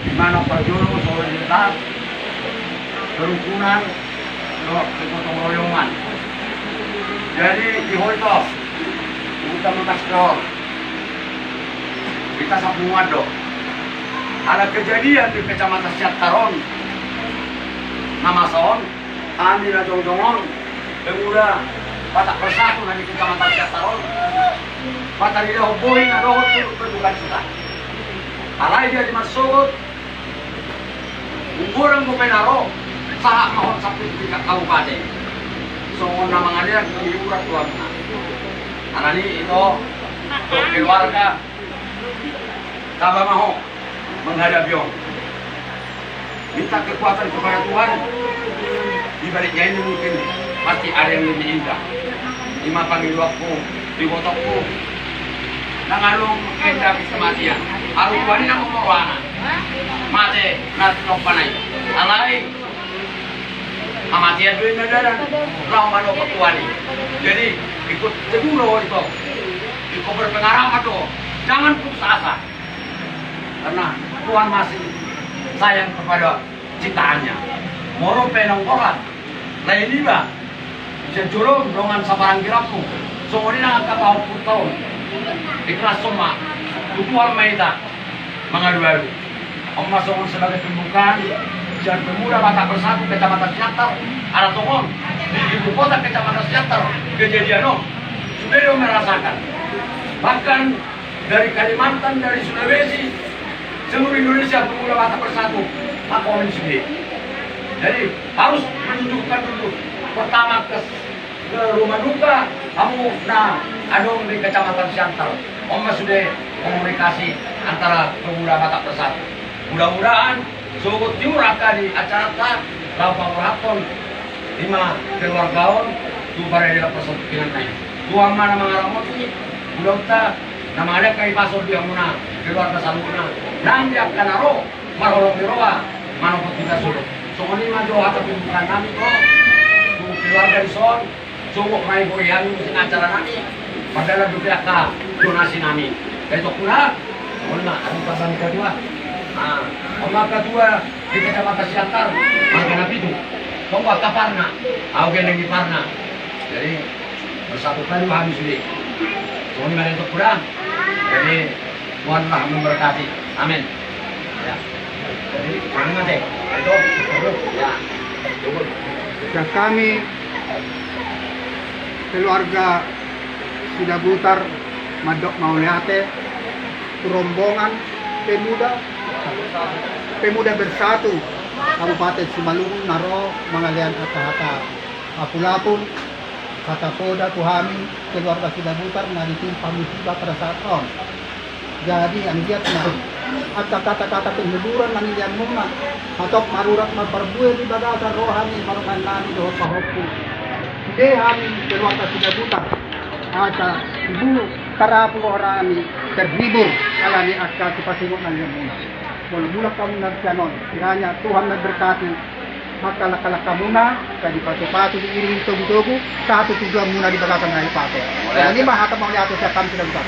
di mana perjuangan solidaritas, kerukunan, kegotong royongan. Jadi di Hoito, kita mengkasih kita semua dong. Ada kejadian di Kecamatan Siataron, nama Son, Andi na Jongjongon, pemuda Batak Bersatu di Kecamatan Siataron. Mata dia hubungin ada waktu berbukan kita. Alai dia dimasuk, umurang Gupenaro, sahak mahon sampai di kabupaten. So nama ngalir di urat tuan. Karena ini itu untuk keluarga, tambah mau menghadapi Om. Minta kekuatan kepada Tuhan. Di baliknya ini mungkin pasti ada yang lebih indah. Lima panggil waktu di botokku. Nangalung hendak kematian. Aruan ini mau warna. Mati nanti panai. Alai kematian duit negara. Lama no ketuani. Jadi ikut tegulo itu. Ikut berpengalaman tuh. Jangan putus asa. Karena Tuhan masih sayang kepada ciptaannya. Moro penong orang. Lain iba. Bisa curung dengan sabaran kirapmu. Semuanya nak kata tahun. Ikhlas semua. Tutuan maida. Mengadu-adu. Om masuk sebagai pembukaan. Dan pemuda Batak Bersatu Kecamatan Siantar. Ada tongong. Di ibu kota Kecamatan Siantar. Kejadian Om. Sudah merasakan. Bahkan dari Kalimantan, dari Sulawesi. Seluruh Indonesia pemuda Batak Bersatu. Maka Om sendiri. Jadi harus menunjukkan dulu. Pertama ke rumah duka. Kamu adong di Kecamatan Siantar. Om sudah komunikasi antara pemuda Batak Bersatu. Mudah-mudahan sugut diuraka di acara Laupang Raton 5 keluargaon tu para dalam persatuan lain. Tuang mana mengaramot ini udah nama ada kai pasor dia muna keluarga saluna. Nang dia kanaro marolong diroa manopot kita suruh. So ini mah doa tapi bukan kami kok. Keluarga di son sungguh mai goyang di acara nami. Padahal juga donasi nami. Besok pula, mana ada pasang kedua. Oma kedua di Kecamatan Siantar, maka nabi itu. Tunggu kaparna, aku lagi parna. Jadi bersatu kali habis ini. Soalnya mana itu kurang. Jadi Tuhanlah memberkati. Amin. Ya. Jadi mana deh? Itu, ya. Dan kami keluarga Sidabutar Madok Mauliate rombongan pemuda bersatu Kabupaten Simalungun naro mengalian kata-kata Apulapun kata poda kuhami keluarga Sidabutar na ditimpa musibah pada saat on. Jadi ang giat na at kata-kata penghiburan manilian muna atau marurat maperbuhe di bagasa rohani marukan nani doho pahopku. Hindi kami keluarga Sidabutar at ibu karapo orani terhibur alani at kasipasingot na niya muna. Mula kami nagsanon, kiranya Tuhan nagberkati magkalaka muna, kadi pato-pato di iring tugu-tugu, satu tujuan muna di bagasa na ipato. Ini mahatam ang yato sa kami Sidabutar.